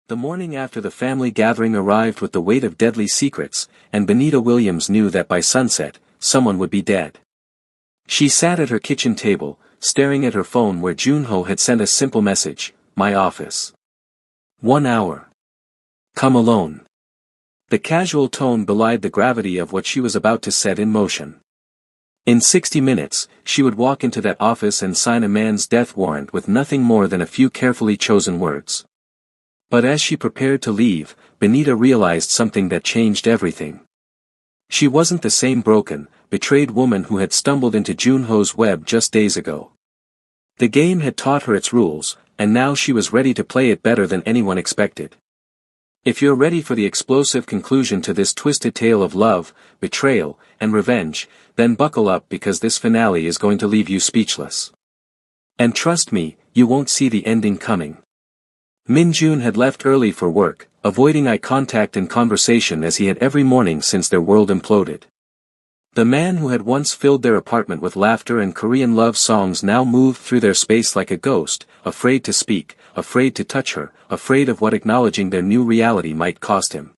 The morning after the family gathering arrived with the weight of deadly secrets, and Benita Williams knew that by sunset, someone would be dead. She sat at her kitchen table, staring at her phone where Junho had sent a simple message, "My office. 1 hour. Come alone." The casual tone belied the gravity of what she was about to set in motion. In 60 minutes, she would walk into that office and sign a man's death warrant with nothing more than a few carefully chosen words. But as she prepared to leave, Benita realized something that changed everything. She wasn't the same broken, betrayed woman who had stumbled into Junho's web just days ago. The game had taught her its rules, and now she was ready to play it better than anyone expected. If you're ready for the explosive conclusion to this twisted tale of love, betrayal, and revenge, then buckle up because this finale is going to leave you speechless. And trust me, you won't see the ending coming. Min-jun had left early for work, avoiding eye contact and conversation as he had every morning since their world imploded. The man who had once filled their apartment with laughter and Korean love songs now moved through their space like a ghost, afraid to speak, afraid to touch her, afraid of what acknowledging their new reality might cost him.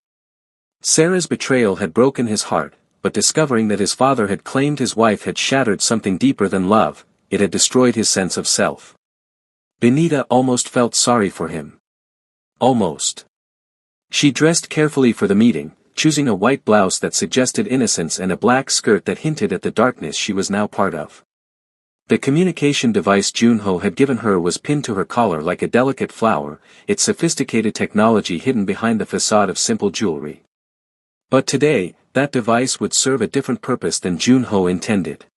Sarah's betrayal had broken his heart, but discovering that his father had claimed his wife had shattered something deeper than love, it had destroyed his sense of self. Benita almost felt sorry for him. Almost. She dressed carefully for the meeting, choosing a white blouse that suggested innocence and a black skirt that hinted at the darkness she was now part of. The communication device Junho had given her was pinned to her collar like a delicate flower, its sophisticated technology hidden behind the facade of simple jewelry. But today, that device would serve a different purpose than Junho intended.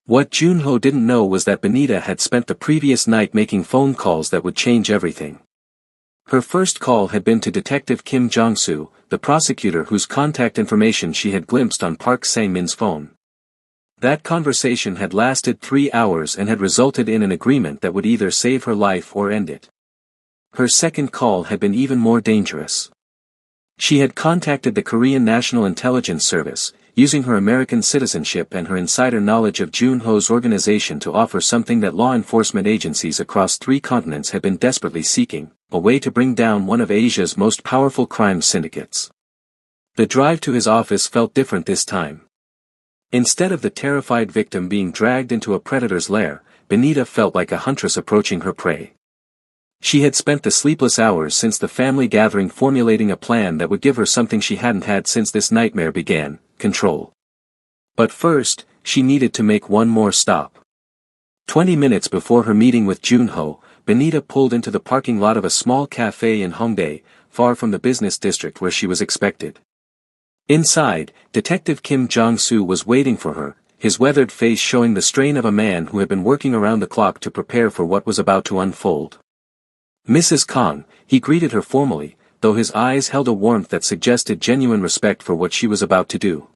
What Junho didn't know was that Benita had spent the previous night making phone calls that would change everything. Her first call had been to Detective Kim Jong-soo, the prosecutor whose contact information she had glimpsed on Park Sang-min's phone. That conversation had lasted 3 hours and had resulted in an agreement that would either save her life or end it. Her second call had been even more dangerous. She had contacted the Korean National Intelligence Service, using her American citizenship and her insider knowledge of Junho's organization to offer something that law enforcement agencies across 3 continents had been desperately seeking, a way to bring down one of Asia's most powerful crime syndicates. The drive to his office felt different this time. Instead of the terrified victim being dragged into a predator's lair, Benita felt like a huntress approaching her prey. She had spent the sleepless hours since the family gathering formulating a plan that would give her something she hadn't had since this nightmare began, control. But first, she needed to make one more stop. 20 minutes before her meeting with Junho, Benita pulled into the parking lot of a small cafe in Hongdae, far from the business district where she was expected. Inside, Detective Kim Jong-soo was waiting for her, his weathered face showing the strain of a man who had been working around the clock to prepare for what was about to unfold. "Mrs. Kang," he greeted her formally, though his eyes held a warmth that suggested genuine respect for what she was about to do.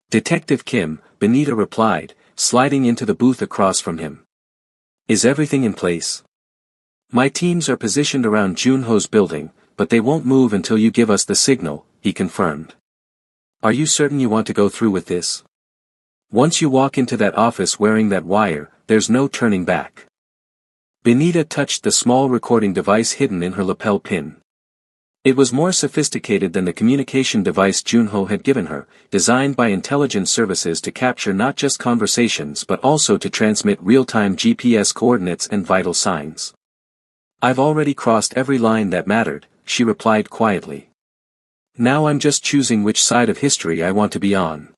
"Detective Kim," Benita replied, sliding into the booth across from him. "Is everything in place?" "My teams are positioned around Junho's building, but they won't move until you give us the signal," he confirmed. "Are you certain you want to go through with this? Once you walk into that office wearing that wire, there's no turning back." Benita touched the small recording device hidden in her lapel pin. It was more sophisticated than the communication device Junho had given her, designed by intelligence services to capture not just conversations but also to transmit real-time GPS coordinates and vital signs. "I've already crossed every line that mattered," she replied quietly. "Now I'm just choosing which side of history I want to be on."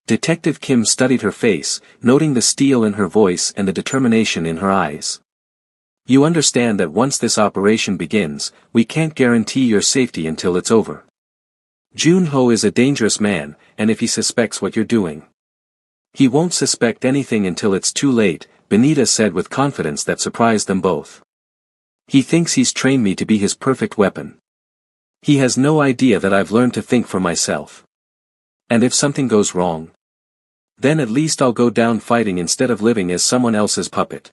Detective Kim studied her face, noting the steel in her voice and the determination in her eyes. "You understand that once this operation begins, we can't guarantee your safety until it's over. Junho is a dangerous man, and if he suspects what you're doing, he won't suspect anything until it's too late," Benita said with confidence that surprised them both. "He thinks he's trained me to be his perfect weapon. He has no idea that I've learned to think for myself. And if something goes wrong, then at least I'll go down fighting instead of living as someone else's puppet."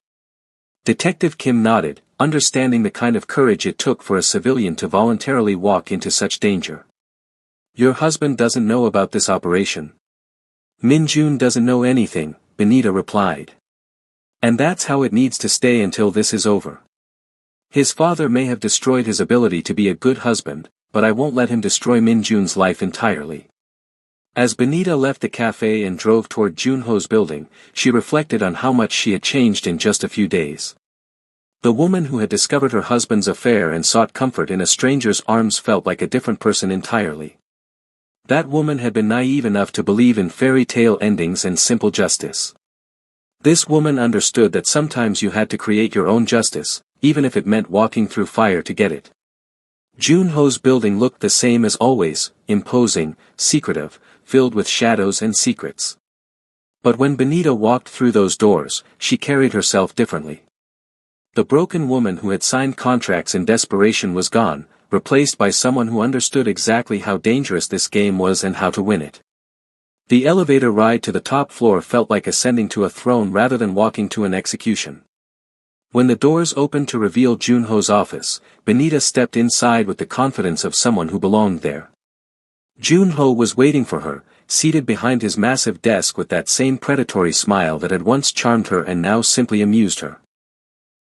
Detective Kim nodded, understanding the kind of courage it took for a civilian to voluntarily walk into such danger. "Your husband doesn't know about this operation." "Min-jun doesn't know anything," Benita replied. "And that's how it needs to stay until this is over." His father may have destroyed his ability to be a good husband, but I won't let him destroy Min-jun's life entirely. As Benita left the cafe and drove toward Junho's building, she reflected on how much she had changed in just a few days. The woman who had discovered her husband's affair and sought comfort in a stranger's arms felt like a different person entirely. That woman had been naive enough to believe in fairy tale endings and simple justice. This woman understood that sometimes you had to create your own justice, even if it meant walking through fire to get it. Junho's building looked the same as always, imposing, secretive, filled with shadows and secrets. But when Benita walked through those doors, she carried herself differently. The broken woman who had signed contracts in desperation was gone, replaced by someone who understood exactly how dangerous this game was and how to win it. The elevator ride to the top floor felt like ascending to a throne rather than walking to an execution. When the doors opened to reveal Junho's office, Benita stepped inside with the confidence of someone who belonged there. Junho was waiting for her, seated behind his massive desk with that same predatory smile that had once charmed her and now simply amused her.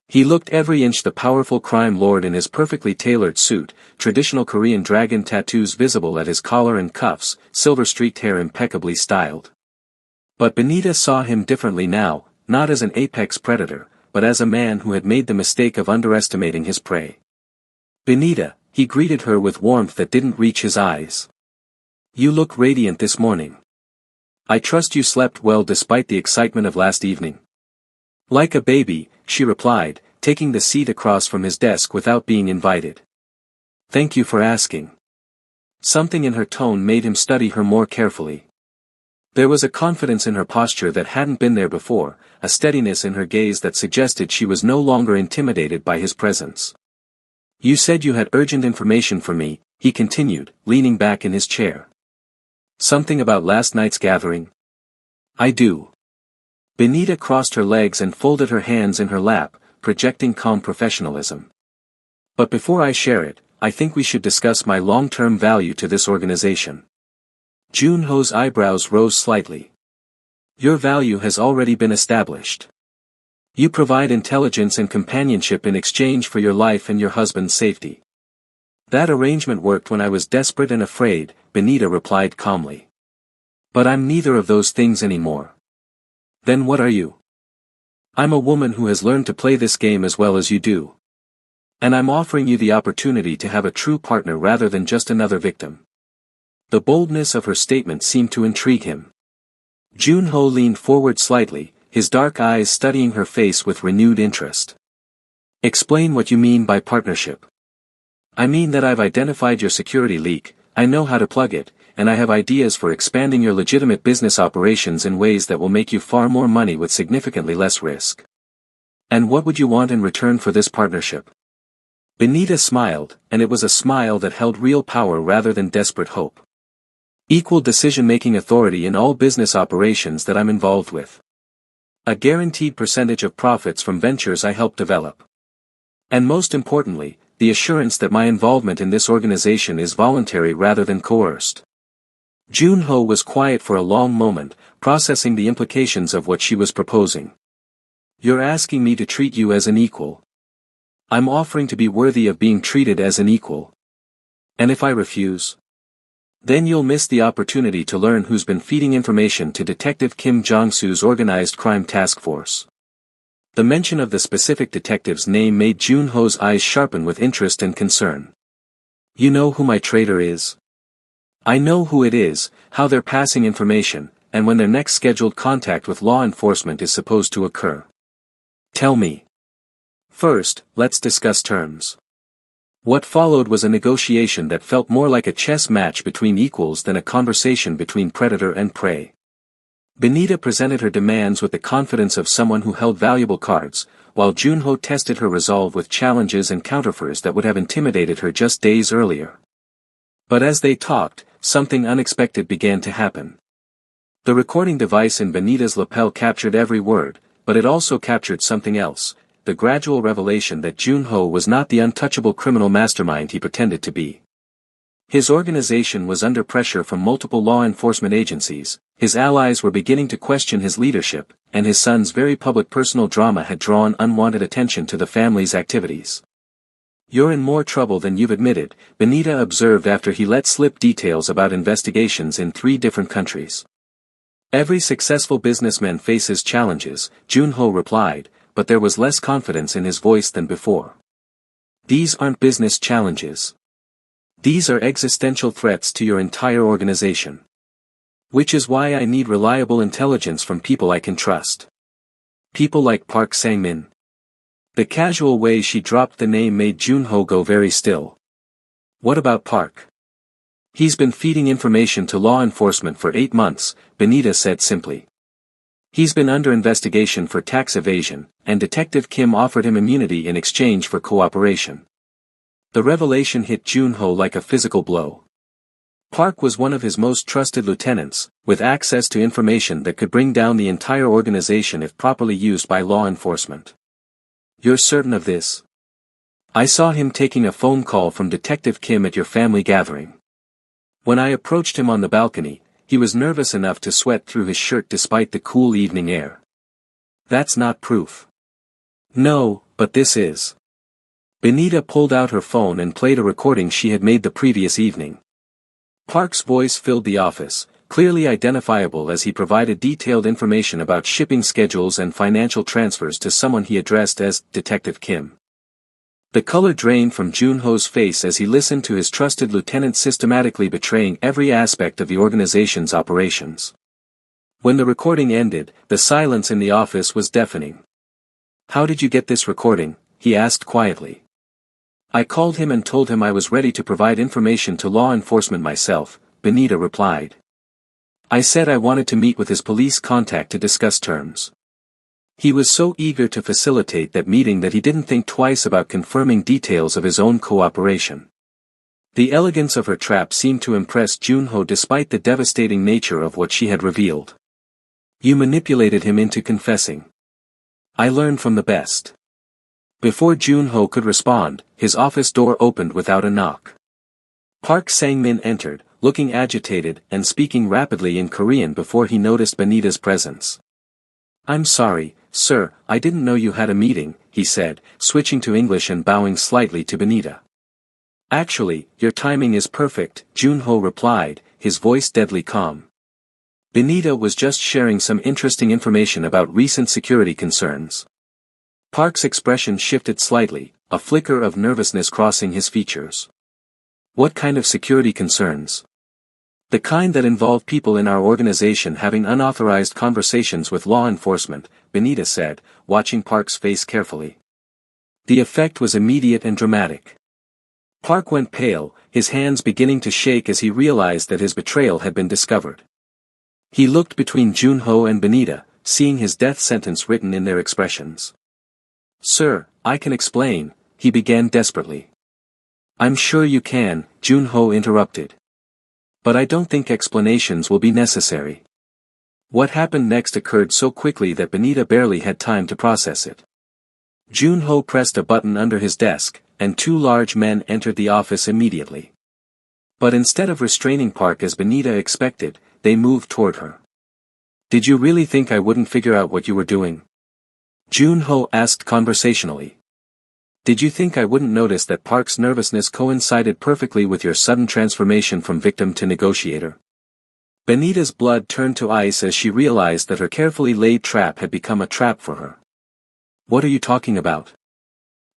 He looked every inch the powerful crime lord in his perfectly tailored suit, traditional Korean dragon tattoos visible at his collar and cuffs, silver-streaked hair impeccably styled. But Benita saw him differently now, not as an apex predator, but as a man who had made the mistake of underestimating his prey. "Benita," he greeted her with warmth that didn't reach his eyes. "You look radiant this morning. I trust you slept well despite the excitement of last evening." "Like a baby," she replied, taking the seat across from his desk without being invited. "Thank you for asking." Something in her tone made him study her more carefully. There was a confidence in her posture that hadn't been there before, a steadiness in her gaze that suggested she was no longer intimidated by his presence. "You said you had urgent information for me," he continued, leaning back in his chair. "Something about last night's gathering?" "I do." Benita crossed her legs and folded her hands in her lap, projecting calm professionalism. "But before I share it, I think we should discuss my long-term value to this organization." Junho's eyebrows rose slightly. "Your value has already been established. You provide intelligence and companionship in exchange for your life and your husband's safety." "That arrangement worked when I was desperate and afraid," Benita replied calmly. "But I'm neither of those things anymore." "Then what are you?" "I'm a woman who has learned to play this game as well as you do. And I'm offering you the opportunity to have a true partner rather than just another victim." The boldness of her statement seemed to intrigue him. Junho leaned forward slightly, his dark eyes studying her face with renewed interest. "Explain what you mean by partnership." "I mean that I've identified your security leak, I know how to plug it, and I have ideas for expanding your legitimate business operations in ways that will make you far more money with significantly less risk." "And what would you want in return for this partnership?" Benita smiled, and it was a smile that held real power rather than desperate hope. "Equal decision-making authority in all business operations that I'm involved with. A guaranteed percentage of profits from ventures I help develop. And most importantly, the assurance that my involvement in this organization is voluntary rather than coerced." Junho was quiet for a long moment, processing the implications of what she was proposing. "You're asking me to treat you as an equal." "I'm offering to be worthy of being treated as an equal." "And if I refuse?" "Then you'll miss the opportunity to learn who's been feeding information to Detective Kim Jong-soo's organized crime task force." The mention of the specific detective's name made Junho's eyes sharpen with interest and concern. "You know who my traitor is?" "I know who it is, how they're passing information, and when their next scheduled contact with law enforcement is supposed to occur." "Tell me." "First, let's discuss terms." What followed was a negotiation that felt more like a chess match between equals than a conversation between predator and prey. Benita presented her demands with the confidence of someone who held valuable cards, while Junho tested her resolve with challenges and counteroffers that would have intimidated her just days earlier. But as they talked, something unexpected began to happen. The recording device in Benita's lapel captured every word, but it also captured something else, the gradual revelation that Junho was not the untouchable criminal mastermind he pretended to be. His organization was under pressure from multiple law enforcement agencies, his allies were beginning to question his leadership, and his son's very public personal drama had drawn unwanted attention to the family's activities. You're in more trouble than you've admitted, Benita observed after he let slip details about investigations in 3 different countries. Every successful businessman faces challenges, Junho replied, but there was less confidence in his voice than before. These aren't business challenges. These are existential threats to your entire organization. Which is why I need reliable intelligence from people I can trust. People like Park Sang-min. The casual way she dropped the name made Junho go very still. What about Park? He's been feeding information to law enforcement for 8 months, Benita said simply. He's been under investigation for tax evasion, and Detective Kim offered him immunity in exchange for cooperation. The revelation hit Junho like a physical blow. Park was one of his most trusted lieutenants, with access to information that could bring down the entire organization if properly used by law enforcement. You're certain of this? I saw him taking a phone call from Detective Kim at your family gathering. When I approached him on the balcony, he was nervous enough to sweat through his shirt despite the cool evening air. That's not proof. No, but this is. Benita pulled out her phone and played a recording she had made the previous evening. Park's voice filled the office, clearly identifiable as he provided detailed information about shipping schedules and financial transfers to someone he addressed as Detective Kim. The color drained from Junho's face as he listened to his trusted lieutenant systematically betraying every aspect of the organization's operations. When the recording ended, the silence in the office was deafening. How did you get this recording? He asked quietly. I called him and told him I was ready to provide information to law enforcement myself, Benita replied. I said I wanted to meet with his police contact to discuss terms. He was so eager to facilitate that meeting that he didn't think twice about confirming details of his own cooperation. The elegance of her trap seemed to impress Junho despite the devastating nature of what she had revealed. You manipulated him into confessing. I learned from the best. Before Junho could respond, his office door opened without a knock. Park Sang-min entered, looking agitated and speaking rapidly in Korean before he noticed Benita's presence. I'm sorry, sir, I didn't know you had a meeting, he said, switching to English and bowing slightly to Benita. Actually, your timing is perfect, Junho replied, his voice deadly calm. Benita was just sharing some interesting information about recent security concerns. Park's expression shifted slightly, a flicker of nervousness crossing his features. What kind of security concerns? The kind that involve people in our organization having unauthorized conversations with law enforcement, Benita said, watching Park's face carefully. The effect was immediate and dramatic. Park went pale, his hands beginning to shake as he realized that his betrayal had been discovered. He looked between Junho and Benita, seeing his death sentence written in their expressions. Sir, I can explain, he began desperately. I'm sure you can, Junho interrupted. But I don't think explanations will be necessary. What happened next occurred so quickly that Benita barely had time to process it. Junho pressed a button under his desk, and 2 large men entered the office immediately. But instead of restraining Park as Benita expected, they moved toward her. Did you really think I wouldn't figure out what you were doing? Junho asked conversationally. Did you think I wouldn't notice that Park's nervousness coincided perfectly with your sudden transformation from victim to negotiator? Benita's blood turned to ice as she realized that her carefully laid trap had become a trap for her. What are you talking about?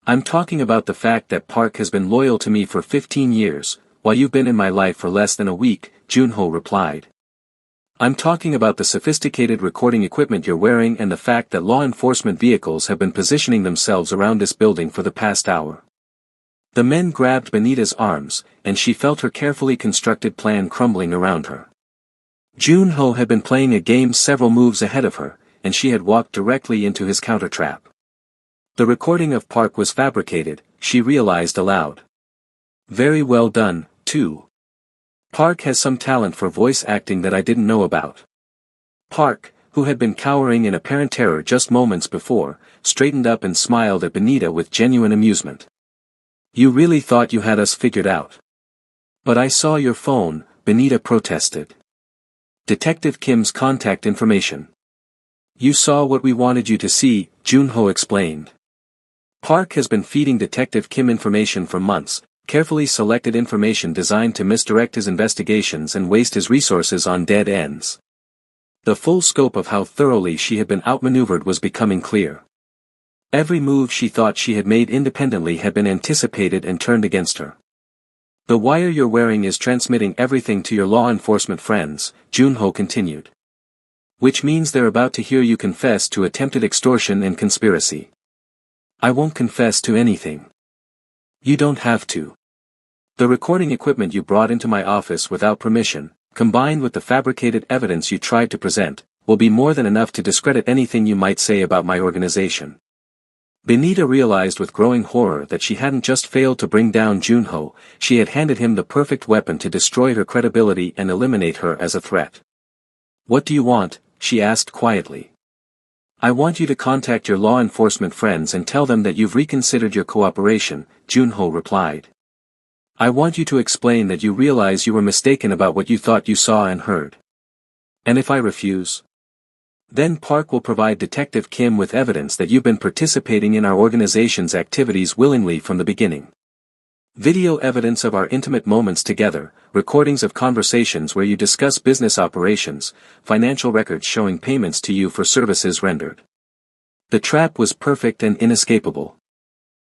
I'm talking about the fact that Park has been loyal to me for 15 years, while you've been in my life for less than a week, Junho replied. I'm talking about the sophisticated recording equipment you're wearing and the fact that law enforcement vehicles have been positioning themselves around this building for the past hour. The men grabbed Benita's arms, and she felt her carefully constructed plan crumbling around her. Junho had been playing a game several moves ahead of her, and she had walked directly into his counter-trap. The recording of Park was fabricated, she realized aloud. Very well done, too. Park has some talent for voice acting that I didn't know about. Park, who had been cowering in apparent terror just moments before, straightened up and smiled at Benita with genuine amusement. You really thought you had us figured out. But I saw your phone, Benita protested. Detective Kim's contact information. You saw what we wanted you to see, Junho explained. Park has been feeding Detective Kim information for months, carefully selected information designed to misdirect his investigations and waste his resources on dead ends. The full scope of how thoroughly she had been outmaneuvered was becoming clear. Every move she thought she had made independently had been anticipated and turned against her. The wire you're wearing is transmitting everything to your law enforcement friends, Junho continued. Which means they're about to hear you confess to attempted extortion and conspiracy. I won't confess to anything. You don't have to. The recording equipment you brought into my office without permission, combined with the fabricated evidence you tried to present, will be more than enough to discredit anything you might say about my organization. Benita realized with growing horror that she hadn't just failed to bring down Junho, she had handed him the perfect weapon to destroy her credibility and eliminate her as a threat. What do you want? She asked quietly. I want you to contact your law enforcement friends and tell them that you've reconsidered your cooperation, Junho replied. I want you to explain that you realize you were mistaken about what you thought you saw and heard. And if I refuse? Then Park will provide Detective Kim with evidence that you've been participating in our organization's activities willingly from the beginning. Video evidence of our intimate moments together, recordings of conversations where you discuss business operations, financial records showing payments to you for services rendered. The trap was perfect and inescapable.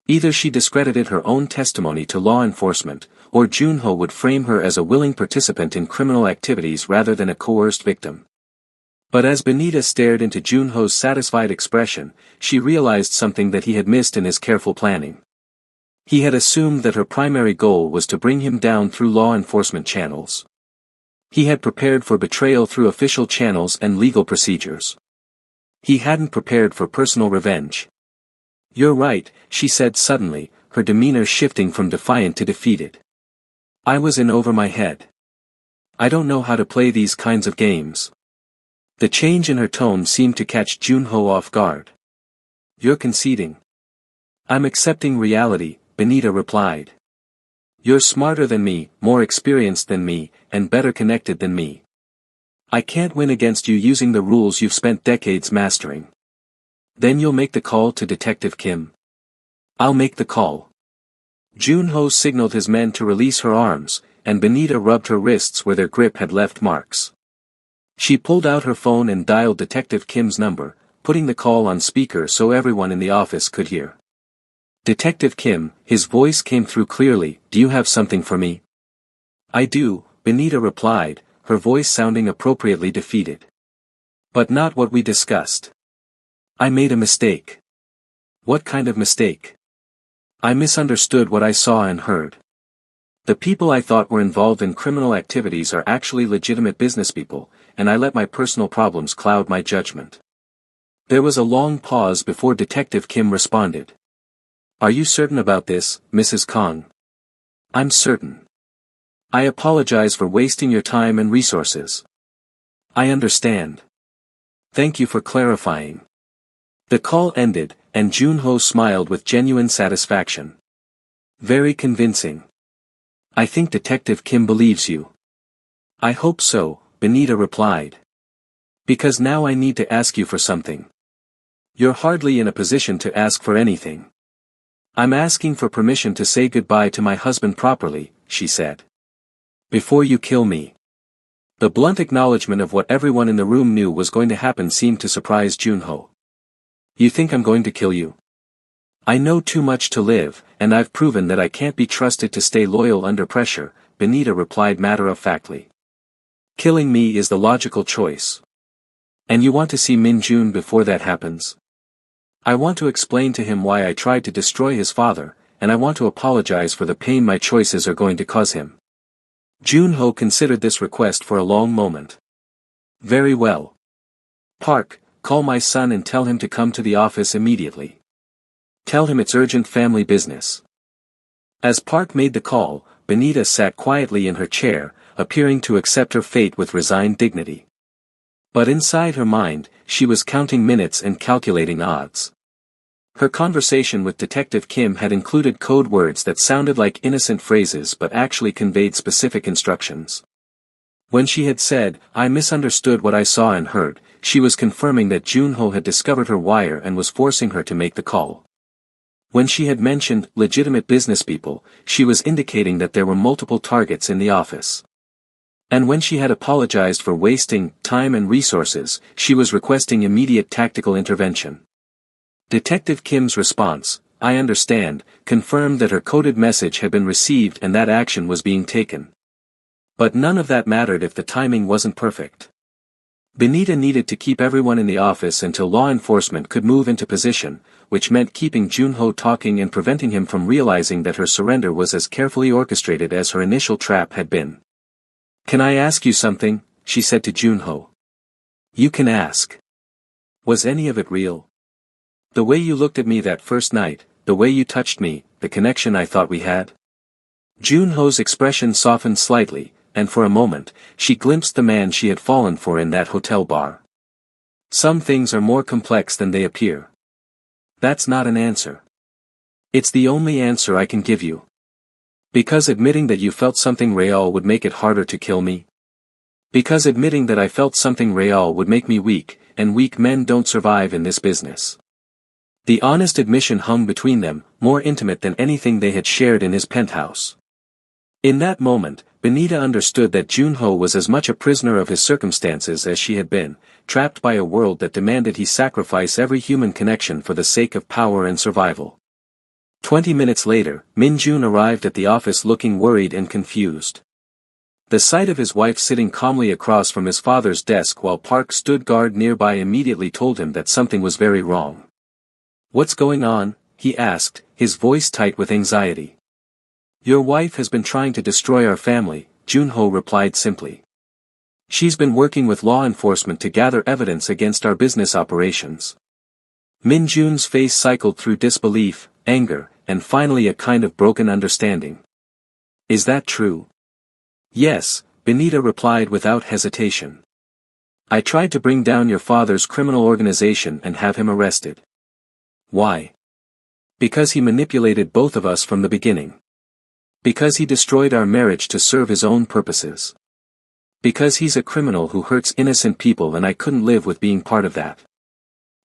Either she discredited her own testimony to law enforcement, or Junho would frame her as a willing participant in criminal activities rather than a coerced victim. But as Benita stared into Junho's satisfied expression, she realized something that he had missed in his careful planning. He had assumed that her primary goal was to bring him down through law enforcement channels. He had prepared for betrayal through official channels and legal procedures. He hadn't prepared for personal revenge. You're right, she said suddenly, her demeanor shifting from defiant to defeated. I was in over my head. I don't know how to play these kinds of games. The change in her tone seemed to catch Junho off guard. You're conceding. I'm accepting reality, Benita replied. You're smarter than me, more experienced than me, and better connected than me. I can't win against you using the rules you've spent decades mastering. Then you'll make the call to Detective Kim. I'll make the call. Junho signaled his men to release her arms, and Benita rubbed her wrists where their grip had left marks. She pulled out her phone and dialed Detective Kim's number, putting the call on speaker so everyone in the office could hear. Detective Kim, his voice came through clearly, do you have something for me? I do, Benita replied, her voice sounding appropriately defeated. But not what we discussed. I made a mistake. What kind of mistake? I misunderstood what I saw and heard. The people I thought were involved in criminal activities are actually legitimate business people, and I let my personal problems cloud my judgment. There was a long pause before Detective Kim responded. Are you certain about this, Mrs. Kong? I'm certain. I apologize for wasting your time and resources. I understand. Thank you for clarifying. The call ended, and Junho smiled with genuine satisfaction. Very convincing. I think Detective Kim believes you. I hope so, Benita replied. Because now I need to ask you for something. You're hardly in a position to ask for anything. I'm asking for permission to say goodbye to my husband properly, she said. Before you kill me. The blunt acknowledgement of what everyone in the room knew was going to happen seemed to surprise Junho. You think I'm going to kill you? I know too much to live, and I've proven that I can't be trusted to stay loyal under pressure, Benita replied matter-of-factly. Killing me is the logical choice. And you want to see Min Jun before that happens? I want to explain to him why I tried to destroy his father, and I want to apologize for the pain my choices are going to cause him. Junho considered this request for a long moment. Very well. Park, call my son and tell him to come to the office immediately. Tell him it's urgent family business. As Park made the call, Benita sat quietly in her chair, appearing to accept her fate with resigned dignity. But inside her mind, she was counting minutes and calculating odds. Her conversation with Detective Kim had included code words that sounded like innocent phrases but actually conveyed specific instructions. When she had said, I misunderstood what I saw and heard, she was confirming that Junho had discovered her wire and was forcing her to make the call. When she had mentioned legitimate businesspeople, she was indicating that there were multiple targets in the office. And when she had apologized for wasting time and resources, she was requesting immediate tactical intervention. Detective Kim's response, "I understand," confirmed that her coded message had been received and that action was being taken. But none of that mattered if the timing wasn't perfect. Benita needed to keep everyone in the office until law enforcement could move into position, which meant keeping Junho talking and preventing him from realizing that her surrender was as carefully orchestrated as her initial trap had been. "Can I ask you something?" she said to Junho. "You can ask. Was any of it real? The way you looked at me that first night, the way you touched me, the connection I thought we had?" Junho's expression softened slightly, and for a moment, she glimpsed the man she had fallen for in that hotel bar. "Some things are more complex than they appear." "That's not an answer. It's the only answer I can give you. Because admitting that you felt something real would make it harder to kill me? Because admitting that I felt something real would make me weak, and weak men don't survive in this business." The honest admission hung between them, more intimate than anything they had shared in his penthouse. In that moment, Benita understood that Junho was as much a prisoner of his circumstances as she had been, trapped by a world that demanded he sacrifice every human connection for the sake of power and survival. 20 minutes later, Min Jun arrived at the office looking worried and confused. The sight of his wife sitting calmly across from his father's desk while Park stood guard nearby immediately told him that something was very wrong. "What's going on?" he asked, his voice tight with anxiety. "Your wife has been trying to destroy our family," Junho replied simply. "She's been working with law enforcement to gather evidence against our business operations." Min Jun's face cycled through disbelief, anger, and finally a kind of broken understanding. "Is that true?" "Yes," Benita replied without hesitation. "I tried to bring down your father's criminal organization and have him arrested." "Why?" "Because he manipulated both of us from the beginning. Because he destroyed our marriage to serve his own purposes. Because he's a criminal who hurts innocent people and I couldn't live with being part of that."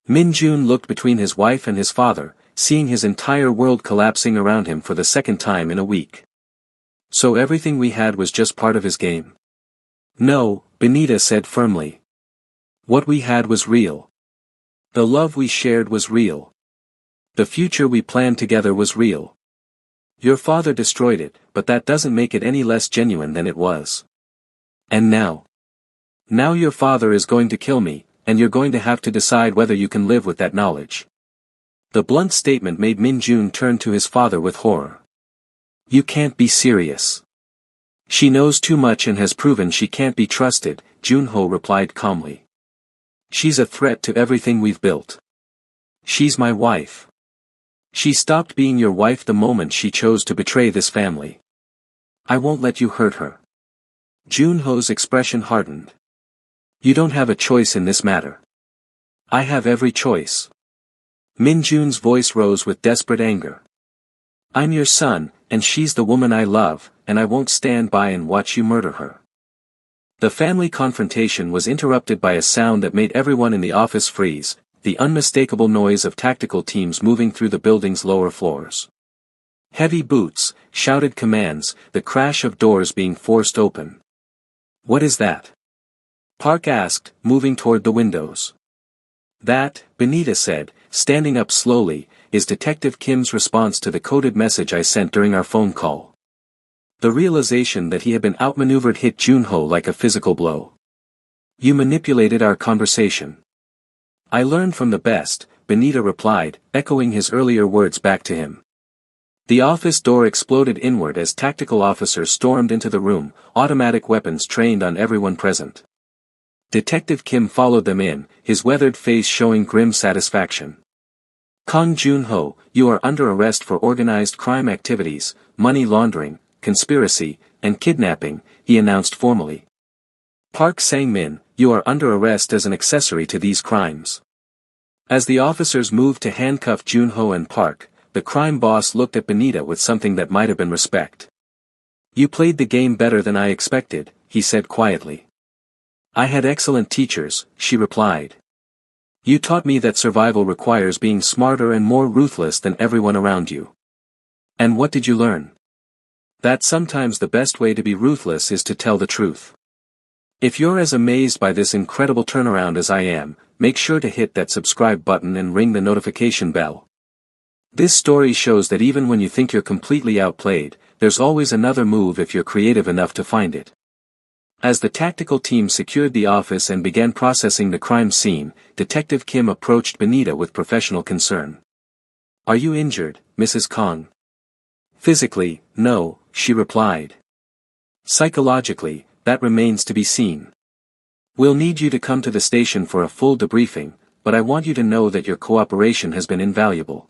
Min Jun looked between his wife and his father, seeing his entire world collapsing around him for the second time in a week. "So everything we had was just part of his game?" "No," Benita said firmly. "What we had was real. The love we shared was real. The future we planned together was real. Your father destroyed it, but that doesn't make it any less genuine than it was. And now? Now your father is going to kill me, and you're going to have to decide whether you can live with that knowledge." The blunt statement made Min Jun turn to his father with horror. "You can't be serious." "She knows too much and has proven she can't be trusted," Junho replied calmly. "She's a threat to everything we've built. She's my wife. She stopped being your wife the moment she chose to betray this family. I won't let you hurt her." Junho's expression hardened. "You don't have a choice in this matter." "I have every choice." Min Jun's voice rose with desperate anger. "I'm your son, and she's the woman I love, and I won't stand by and watch you murder her." The family confrontation was interrupted by a sound that made everyone in the office freeze, the unmistakable noise of tactical teams moving through the building's lower floors. Heavy boots, shouted commands, the crash of doors being forced open. "What is that?" Park asked, moving toward the windows. "That," Benita said, standing up slowly, "is Detective Kim's response to the coded message I sent during our phone call." The realization that he had been outmaneuvered hit Junho like a physical blow. "You manipulated our conversation." "I learned from the best," Benita replied, echoing his earlier words back to him. The office door exploded inward as tactical officers stormed into the room, automatic weapons trained on everyone present. Detective Kim followed them in, his weathered face showing grim satisfaction. "Kang Junho, you are under arrest for organized crime activities, money laundering, conspiracy, and kidnapping," he announced formally. "Park Sang-min, you are under arrest as an accessory to these crimes." As the officers moved to handcuff Junho and Park, the crime boss looked at Benita with something that might have been respect. "You played the game better than I expected," he said quietly. "I had excellent teachers," she replied. You taught me that survival requires being smarter and more ruthless than everyone around you. And what did you learn? That sometimes the best way to be ruthless is to tell the truth. If you're as amazed by this incredible turnaround as I am, make sure to hit that subscribe button and ring the notification bell. This story shows that even when you think you're completely outplayed, there's always another move if you're creative enough to find it. As the tactical team secured the office and began processing the crime scene, Detective Kim approached Benita with professional concern. "Are you injured, Mrs. Kong?" "Physically, no," she replied. "Psychologically, that remains to be seen. We'll need you to come to the station for a full debriefing, but I want you to know that your cooperation has been invaluable.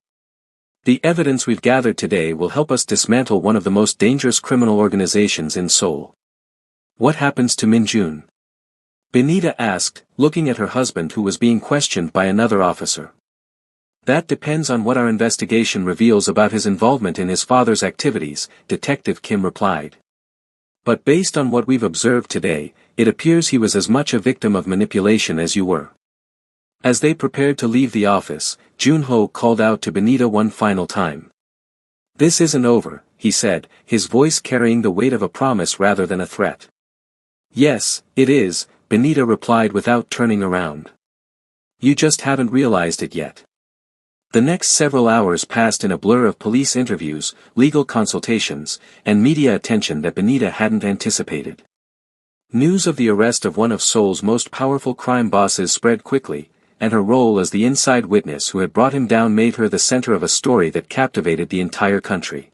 The evidence we've gathered today will help us dismantle one of the most dangerous criminal organizations in Seoul." "What happens to Min Jun?" Benita asked, looking at her husband who was being questioned by another officer. "That depends on what our investigation reveals about his involvement in his father's activities," Detective Kim replied. "But based on what we've observed today, it appears he was as much a victim of manipulation as you were." As they prepared to leave the office, Junho called out to Benita one final time. "This isn't over," he said, his voice carrying the weight of a promise rather than a threat. "Yes, it is," Benita replied without turning around. "You just haven't realized it yet." The next several hours passed in a blur of police interviews, legal consultations, and media attention that Benita hadn't anticipated. News of the arrest of one of Seoul's most powerful crime bosses spread quickly, and her role as the inside witness who had brought him down made her the center of a story that captivated the entire country.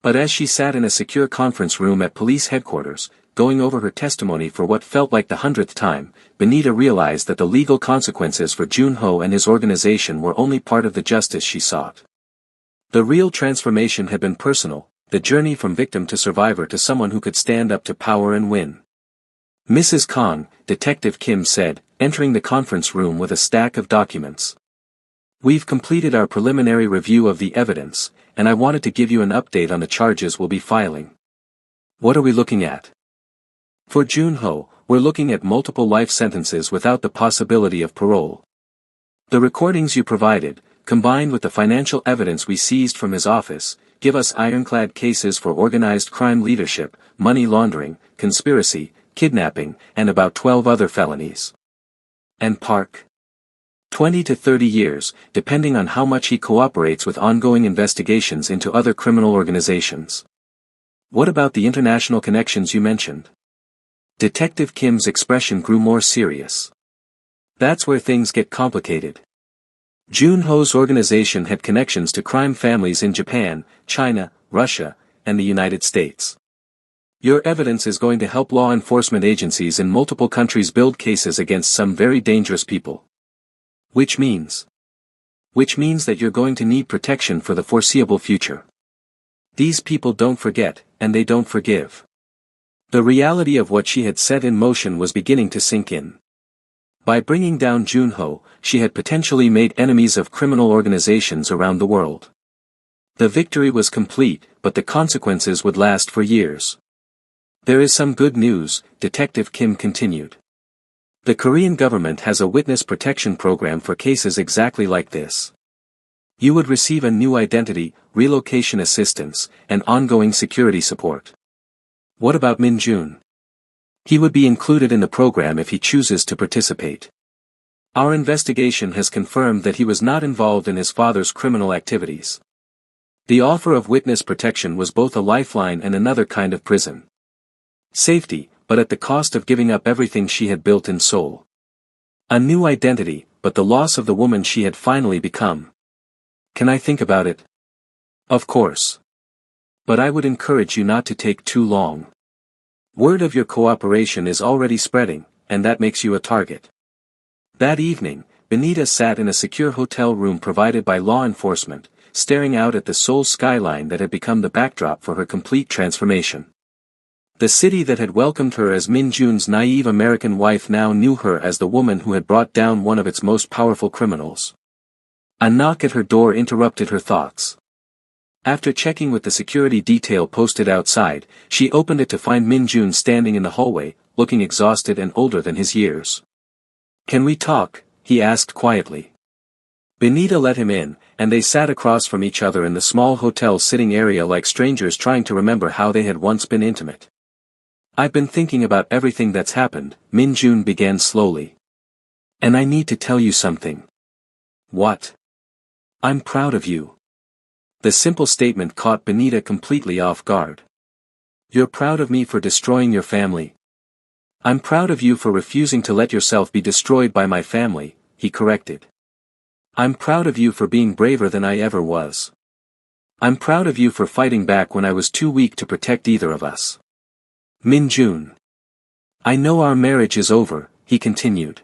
But as she sat in a secure conference room at police headquarters, going over her testimony for what felt like the 100th time, Benita realized that the legal consequences for Junho and his organization were only part of the justice she sought. The real transformation had been personal, the journey from victim to survivor to someone who could stand up to power and win. "Mrs. Kong," Detective Kim said, entering the conference room with a stack of documents. "We've completed our preliminary review of the evidence, and I wanted to give you an update on the charges we'll be filing." "What are we looking at?" "For Junho, we're looking at multiple life sentences without the possibility of parole. The recordings you provided, combined with the financial evidence we seized from his office, give us ironclad cases for organized crime leadership, money laundering, conspiracy, kidnapping, and about 12 other felonies." "And Park?" 20 to 30 years, depending on how much he cooperates with ongoing investigations into other criminal organizations." "What about the international connections you mentioned?" Detective Kim's expression grew more serious. "That's where things get complicated. Junho's organization had connections to crime families in Japan, China, Russia, and the United States. Your evidence is going to help law enforcement agencies in multiple countries build cases against some very dangerous people. Which means that you're going to need protection for the foreseeable future. These people don't forget, and they don't forgive." The reality of what she had set in motion was beginning to sink in. By bringing down Junho, she had potentially made enemies of criminal organizations around the world. The victory was complete, but the consequences would last for years. "There is some good news," Detective Kim continued. "The Korean government has a witness protection program for cases exactly like this. You would receive a new identity, relocation assistance, and ongoing security support." "What about Min Jun?" "He would be included in the program if he chooses to participate. Our investigation has confirmed that he was not involved in his father's criminal activities. The offer of witness protection was both a lifeline and another kind of prison. Safety, but at the cost of giving up everything she had built in Seoul. A new identity, but the loss of the woman she had finally become. Can I think about it?" "Of course. But I would encourage you not to take too long. Word of your cooperation is already spreading, and that makes you a target." That evening, Benita sat in a secure hotel room provided by law enforcement, staring out at the Seoul skyline that had become the backdrop for her complete transformation. The city that had welcomed her as Min Jun's naive American wife now knew her as the woman who had brought down one of its most powerful criminals. A knock at her door interrupted her thoughts. After checking with the security detail posted outside, she opened it to find Min Jun standing in the hallway, looking exhausted and older than his years. "Can we talk, he asked quietly. Benita let him in, and they sat across from each other in the small hotel sitting area like strangers trying to remember how they had once been intimate. I've been thinking about everything that's happened, Min-jun began slowly. And I need to tell you something. What? I'm proud of you. The simple statement caught Benita completely off guard. You're proud of me for destroying your family? I'm proud of you for refusing to let yourself be destroyed by my family, he corrected. I'm proud of you for being braver than I ever was. I'm proud of you for fighting back when I was too weak to protect either of us. Min-jun. I know our marriage is over, he continued.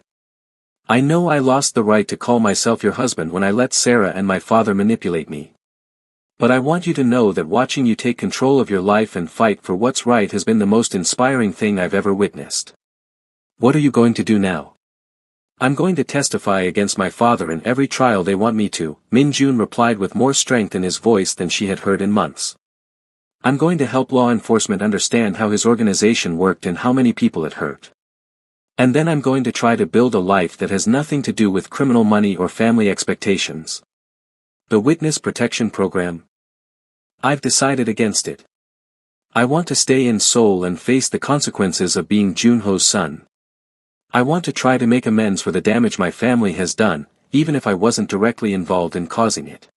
I know I lost the right to call myself your husband when I let Sarah and my father manipulate me. But I want you to know that watching you take control of your life and fight for what's right has been the most inspiring thing I've ever witnessed. What are you going to do now? I'm going to testify against my father in every trial they want me to, Min-jun replied with more strength in his voice than she had heard in months. I'm going to help law enforcement understand how his organization worked and how many people it hurt. And then I'm going to try to build a life that has nothing to do with criminal money or family expectations. The Witness Protection Program? I've decided against it. I want to stay in Seoul and face the consequences of being Junho's son. I want to try to make amends for the damage my family has done, even if I wasn't directly involved in causing it.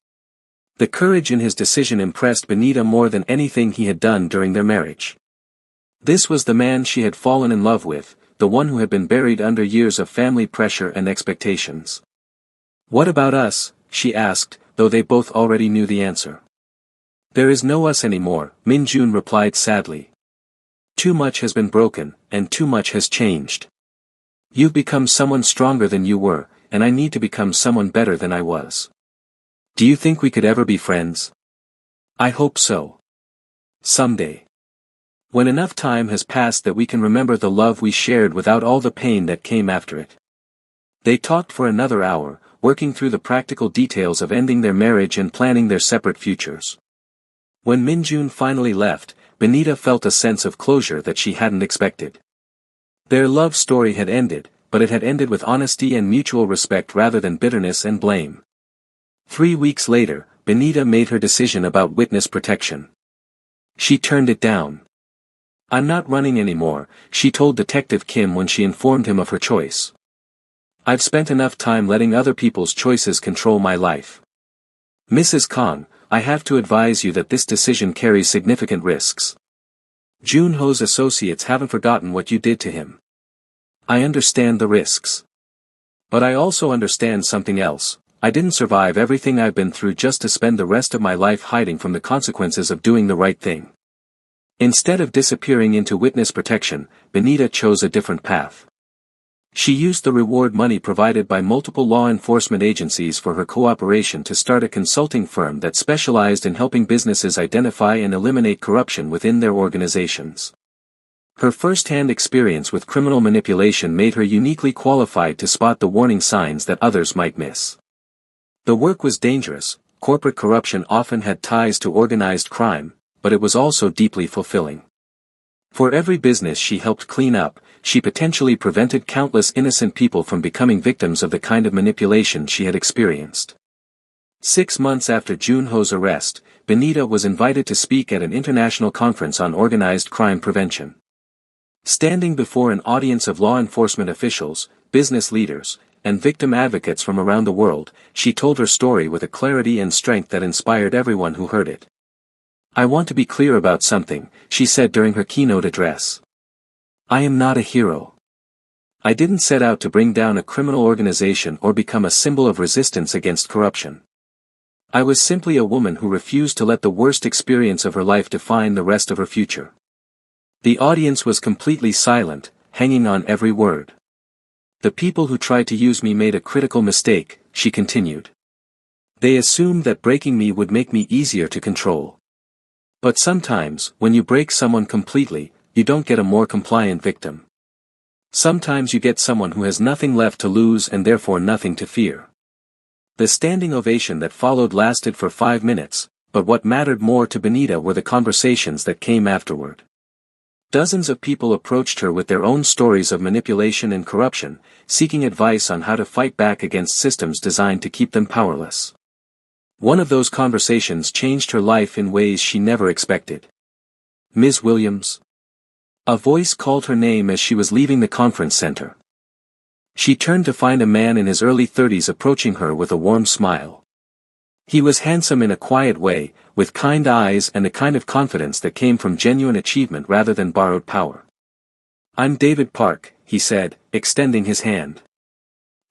The courage in his decision impressed Benita more than anything he had done during their marriage. This was the man she had fallen in love with, the one who had been buried under years of family pressure and expectations. What about us? She asked, though they both already knew the answer. There is no us anymore, Min-jun replied sadly. Too much has been broken, and too much has changed. You've become someone stronger than you were, and I need to become someone better than I was. Do you think we could ever be friends? I hope so. Someday. When enough time has passed that we can remember the love we shared without all the pain that came after it. They talked for another hour, working through the practical details of ending their marriage and planning their separate futures. When Min-jun finally left, Benita felt a sense of closure that she hadn't expected. Their love story had ended, but it had ended with honesty and mutual respect rather than bitterness and blame. 3 weeks later, Benita made her decision about witness protection. She turned it down. I'm not running anymore, she told Detective Kim when she informed him of her choice. I've spent enough time letting other people's choices control my life. Mrs. Kong, I have to advise you that this decision carries significant risks. Junho's associates haven't forgotten what you did to him. I understand the risks. But I also understand something else. I didn't survive everything I've been through just to spend the rest of my life hiding from the consequences of doing the right thing. Instead of disappearing into witness protection, Benita chose a different path. She used the reward money provided by multiple law enforcement agencies for her cooperation to start a consulting firm that specialized in helping businesses identify and eliminate corruption within their organizations. Her first-hand experience with criminal manipulation made her uniquely qualified to spot the warning signs that others might miss. The work was dangerous. Corporate corruption often had ties to organized crime, but it was also deeply fulfilling. For every business she helped clean up, she potentially prevented countless innocent people from becoming victims of the kind of manipulation she had experienced. 6 months after Junho's arrest, Benita was invited to speak at an international conference on organized crime prevention. Standing before an audience of law enforcement officials, business leaders, and victim advocates from around the world, she told her story with a clarity and strength that inspired everyone who heard it. I want to be clear about something, she said during her keynote address. I am not a hero. I didn't set out to bring down a criminal organization or become a symbol of resistance against corruption. I was simply a woman who refused to let the worst experience of her life define the rest of her future. The audience was completely silent, hanging on every word. The people who tried to use me made a critical mistake, she continued. They assumed that breaking me would make me easier to control. But sometimes, when you break someone completely, you don't get a more compliant victim. Sometimes you get someone who has nothing left to lose and therefore nothing to fear. The standing ovation that followed lasted for 5 minutes, but what mattered more to Benita were the conversations that came afterward. Dozens of people approached her with their own stories of manipulation and corruption, seeking advice on how to fight back against systems designed to keep them powerless. One of those conversations changed her life in ways she never expected. "Ms. Williams?" A voice called her name as she was leaving the conference center. She turned to find a man in his early 30s approaching her with a warm smile. He was handsome in a quiet way, with kind eyes and a kind of confidence that came from genuine achievement rather than borrowed power. "I'm David Park," he said, extending his hand.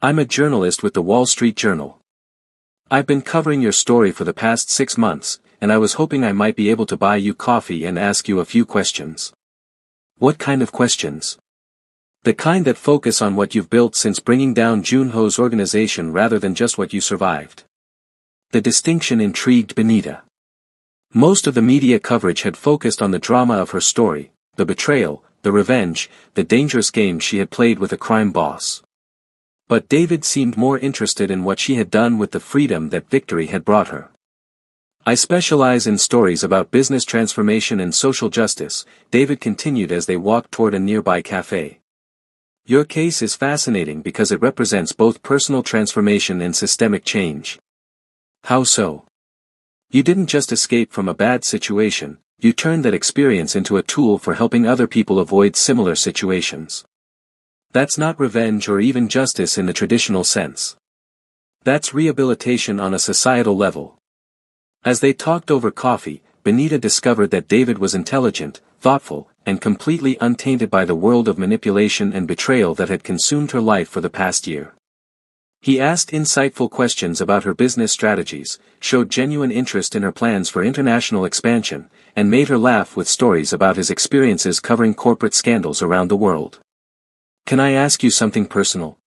"I'm a journalist with the Wall Street Journal. I've been covering your story for the past 6 months, and I was hoping I might be able to buy you coffee and ask you a few questions." "What kind of questions?" "The kind that focus on what you've built since bringing down Junho's organization rather than just what you survived." The distinction intrigued Benita. Most of the media coverage had focused on the drama of her story, the betrayal, the revenge, the dangerous game she had played with a crime boss. But David seemed more interested in what she had done with the freedom that victory had brought her. "I specialize in stories about business transformation and social justice," David continued as they walked toward a nearby cafe. "Your case is fascinating because it represents both personal transformation and systemic change." "How so?" "You didn't just escape from a bad situation, you turned that experience into a tool for helping other people avoid similar situations. That's not revenge or even justice in the traditional sense. That's rehabilitation on a societal level." As they talked over coffee, Benita discovered that David was intelligent, thoughtful, and completely untainted by the world of manipulation and betrayal that had consumed her life for the past year. He asked insightful questions about her business strategies, showed genuine interest in her plans for international expansion, and made her laugh with stories about his experiences covering corporate scandals around the world. "Can I ask you something personal?"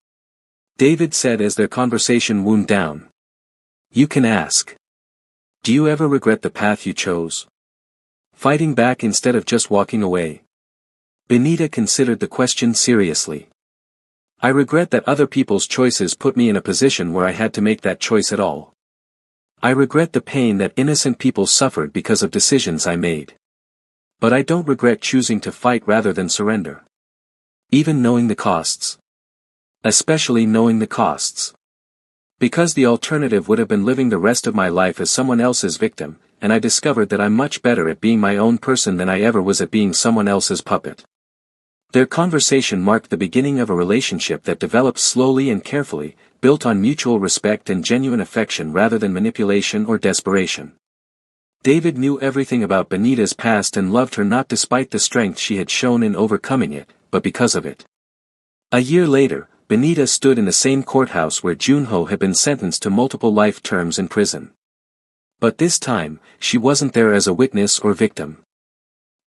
David said as their conversation wound down. "You can ask. Do you ever regret the path you chose? Fighting back instead of just walking away?" Benita considered the question seriously. "I regret that other people's choices put me in a position where I had to make that choice at all. I regret the pain that innocent people suffered because of decisions I made. But I don't regret choosing to fight rather than surrender. Even knowing the costs. Especially knowing the costs. Because the alternative would have been living the rest of my life as someone else's victim, and I discovered that I'm much better at being my own person than I ever was at being someone else's puppet." Their conversation marked the beginning of a relationship that developed slowly and carefully, built on mutual respect and genuine affection rather than manipulation or desperation. David knew everything about Benita's past and loved her not despite the strength she had shown in overcoming it, but because of it. A year later, Benita stood in the same courthouse where Junho had been sentenced to multiple life terms in prison. But this time, she wasn't there as a witness or victim.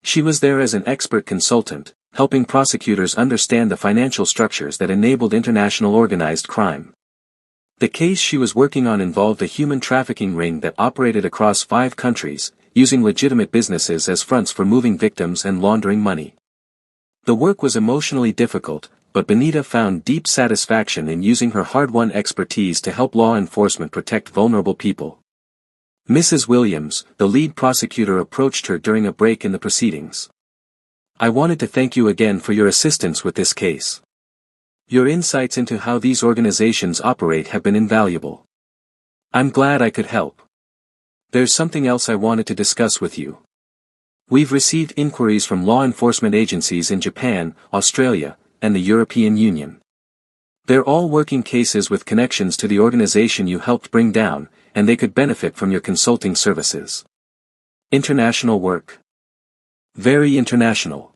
She was there as an expert consultant, helping prosecutors understand the financial structures that enabled international organized crime. The case she was working on involved a human trafficking ring that operated across 5 countries, using legitimate businesses as fronts for moving victims and laundering money. The work was emotionally difficult, but Benita found deep satisfaction in using her hard-won expertise to help law enforcement protect vulnerable people. Mrs. Williams, the lead prosecutor, approached her during a break in the proceedings. "I wanted to thank you again for your assistance with this case. Your insights into how these organizations operate have been invaluable. I'm glad I could help. There's something else I wanted to discuss with you. We've received inquiries from law enforcement agencies in Japan, Australia, and the European Union. They're all working cases with connections to the organization you helped bring down, and they could benefit from your consulting services. International work. Very international.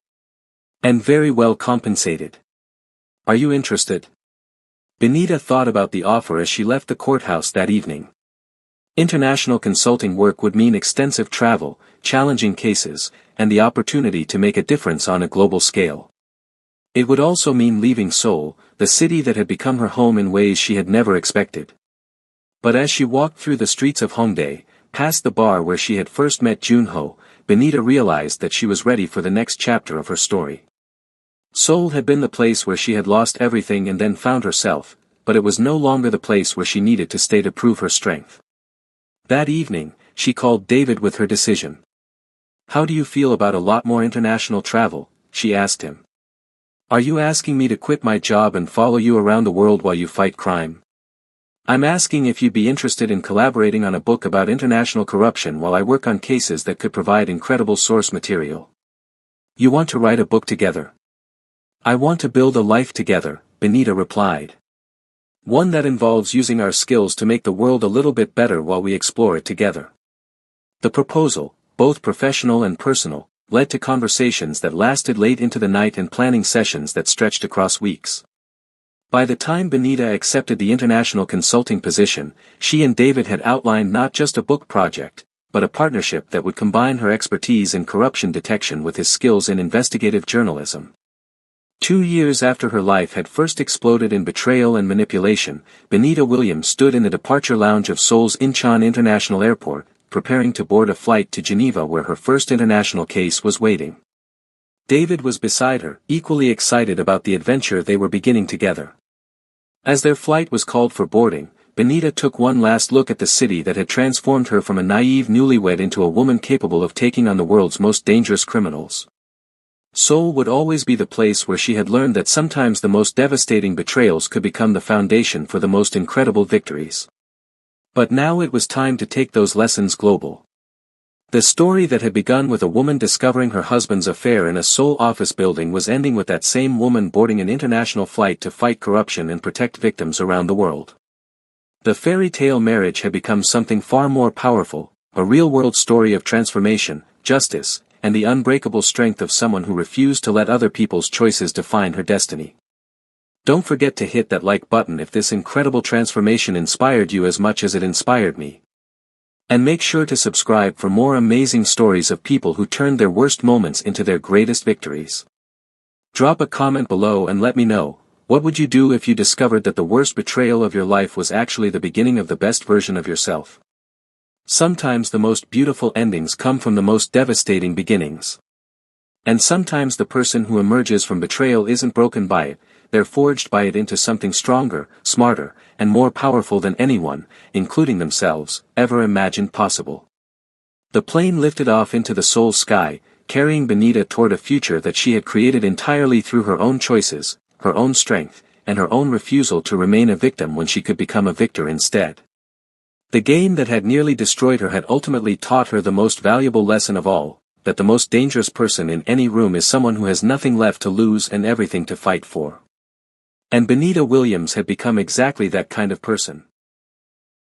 And very well compensated. Are you interested?" Benita thought about the offer as she left the courthouse that evening. International consulting work would mean extensive travel, challenging cases, and the opportunity to make a difference on a global scale. It would also mean leaving Seoul, the city that had become her home in ways she had never expected. But as she walked through the streets of Hongdae, past the bar where she had first met Junho, Benita realized that she was ready for the next chapter of her story. Seoul had been the place where she had lost everything and then found herself, but it was no longer the place where she needed to stay to prove her strength. That evening, she called David with her decision. "How do you feel about a lot more international travel?" she asked him. Are you asking me to quit my job and follow you around the world while you fight crime? I'm asking if you'd be interested in collaborating on a book about international corruption while I work on cases that could provide incredible source material. You want to write a book together? I want to build a life together, Benita replied. One that involves using our skills to make the world a little bit better while we explore it together. The proposal, both professional and personal, led to conversations that lasted late into the night and planning sessions that stretched across weeks. By the time Benita accepted the international consulting position, she and David had outlined not just a book project, but a partnership that would combine her expertise in corruption detection with his skills in investigative journalism. 2 years after her life had first exploded in betrayal and manipulation, Benita Williams stood in the departure lounge of Seoul's Incheon International Airport, preparing to board a flight to Geneva where her first international case was waiting. David was beside her, equally excited about the adventure they were beginning together. As their flight was called for boarding, Benita took one last look at the city that had transformed her from a naive newlywed into a woman capable of taking on the world's most dangerous criminals. Seoul would always be the place where she had learned that sometimes the most devastating betrayals could become the foundation for the most incredible victories. But now it was time to take those lessons global. The story that had begun with a woman discovering her husband's affair in a Seoul office building was ending with that same woman boarding an international flight to fight corruption and protect victims around the world. The fairy tale marriage had become something far more powerful, a real-world story of transformation, justice, and the unbreakable strength of someone who refused to let other people's choices define her destiny. Don't forget to hit that like button if this incredible transformation inspired you as much as it inspired me. And make sure to subscribe for more amazing stories of people who turned their worst moments into their greatest victories. Drop a comment below and let me know, what would you do if you discovered that the worst betrayal of your life was actually the beginning of the best version of yourself? Sometimes the most beautiful endings come from the most devastating beginnings. And sometimes the person who emerges from betrayal isn't broken by it, they're forged by it into something stronger, smarter, and more powerful than anyone, including themselves, ever imagined possible. The plane lifted off into the Seoul sky, carrying Benita toward a future that she had created entirely through her own choices, her own strength, and her own refusal to remain a victim when she could become a victor instead. The game that had nearly destroyed her had ultimately taught her the most valuable lesson of all, that the most dangerous person in any room is someone who has nothing left to lose and everything to fight for. And Benita Williams had become exactly that kind of person.